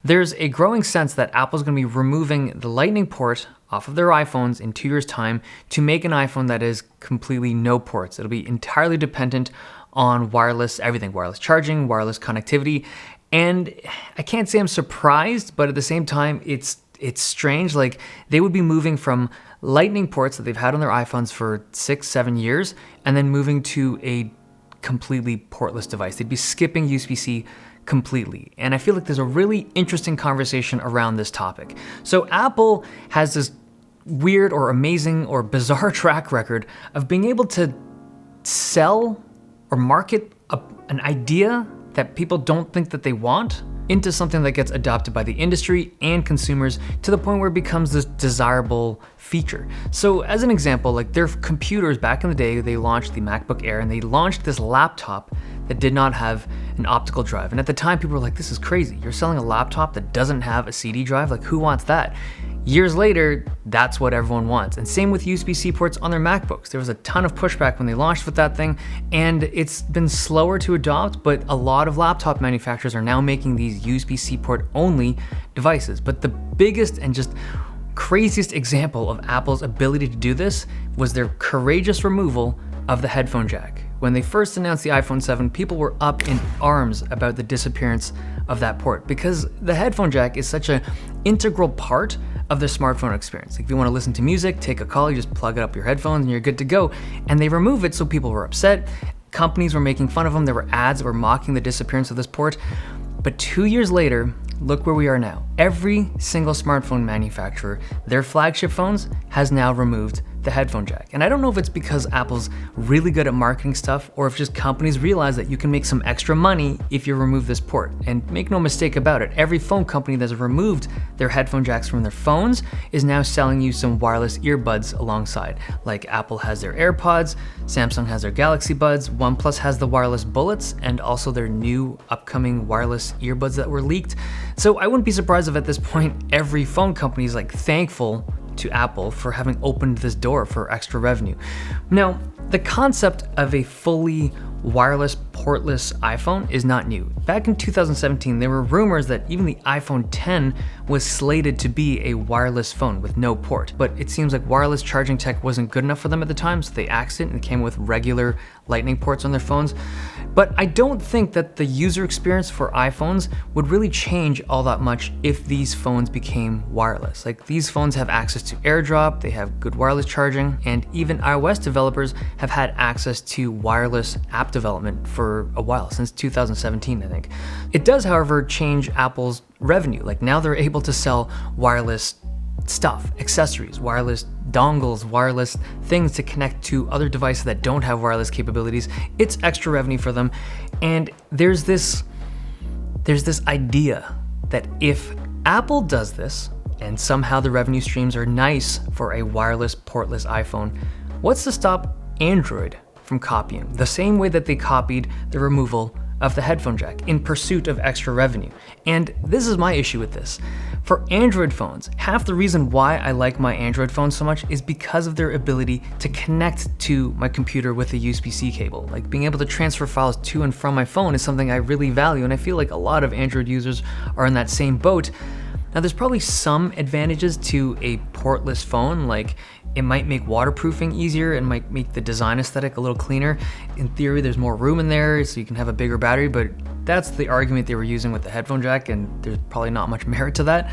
There's a growing sense that Apple's going to be removing the Lightning port off of their iPhones in 2 years' time to make an iPhone that is completely no ports. It'll be entirely dependent on wireless everything, wireless charging, wireless connectivity. And I can't say I'm surprised, but at the same time, it's strange. Like, they would be moving from Lightning ports that they've had on their iPhones for 6-7 years and then moving to a completely portless device. They'd be skipping USB-C completely. And I feel like there's a really interesting conversation around this topic. So Apple has this weird or amazing or bizarre track record of being able to sell or market an idea that people don't think that they want into something that gets adopted by the industry and consumers to the point where it becomes this desirable feature. So as an example, like their computers back in the day, they launched the MacBook Air and they launched this laptop that did not have an optical drive. And at the time, people were like, this is crazy. You're selling a laptop that doesn't have a CD drive? Like, who wants that? Years later, that's what everyone wants. And same with USB-C ports on their MacBooks. There was a ton of pushback when they launched with that thing, and it's been slower to adopt, but a lot of laptop manufacturers are now making these USB-C port only devices. But the biggest and just craziest example of Apple's ability to do this was their courageous removal of the headphone jack. When they first announced the iPhone 7, people were up in arms about the disappearance of that port because the headphone jack is such an integral part of the smartphone experience. Like if you want to listen to music, take a call, you just plug it up your headphones and you're good to go. And they remove it, so people were upset. Companies were making fun of them. There were ads that were mocking the disappearance of this port. But 2 years later, look where we are now. Every single smartphone manufacturer, their flagship phones, has now removed the headphone jack. And I don't know if it's because Apple's really good at marketing stuff or if just companies realize that you can make some extra money if you remove this port. And make no mistake about it, every phone company that's removed their headphone jacks from their phones is now selling you some wireless earbuds alongside. Like Apple has their AirPods, Samsung has their Galaxy Buds, OnePlus has the wireless bullets, and also their new upcoming wireless earbuds that were leaked. So I wouldn't be surprised if at this point every phone company is like thankful to Apple for having opened this door for extra revenue. Now, the concept of a fully wireless portless iPhone is not new. Back in 2017, there were rumors that even the iPhone X was slated to be a wireless phone with no port, but it seems like wireless charging tech wasn't good enough for them at the time, so they axed it and came with regular Lightning ports on their phones. But I don't think that the user experience for iPhones would really change all that much if these phones became wireless. Like these phones have access to AirDrop, they have good wireless charging, and even iOS developers have had access to wireless app development for a while, since 2017, I think. It does, however, change Apple's revenue. Like now they're able to sell wireless stuff, accessories, wireless dongles, wireless things to connect to other devices that don't have wireless capabilities. It's extra revenue for them. And there's this idea that if Apple does this and somehow the revenue streams are nice for a wireless portless iPhone, what's to stop Android from copying the same way that they copied the removal of the headphone jack in pursuit of extra revenue? And this is my issue with this. For Android phones, half the reason why I like my Android phone so much is because of their ability to connect to my computer with a USB-C cable. Like being able to transfer files to and from my phone is something I really value, and I feel like a lot of Android users are in that same boat. Now there's probably some advantages to a portless phone, like it might make waterproofing easier and might make the design aesthetic a little cleaner. In theory, there's more room in there so you can have a bigger battery, but that's the argument they were using with the headphone jack, and there's probably not much merit to that.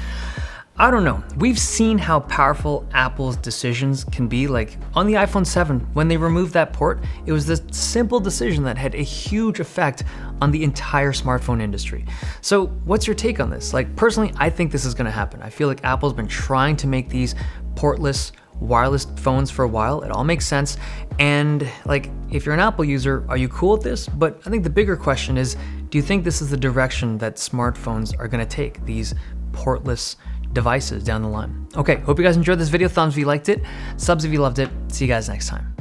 I don't know. We've seen how powerful Apple's decisions can be. Like on the iPhone 7, when they removed that port, it was this simple decision that had a huge effect on the entire smartphone industry. So what's your take on this? Like personally, I think this is gonna happen. I feel like Apple's been trying to make these portless wireless phones for a while. It all makes sense. And like, if you're an Apple user, are you cool with this? But I think the bigger question is, do you think this is the direction that smartphones are gonna take, these portless devices down the line? Okay, hope you guys enjoyed this video. Thumbs if you liked it, subs if you loved it. See you guys next time.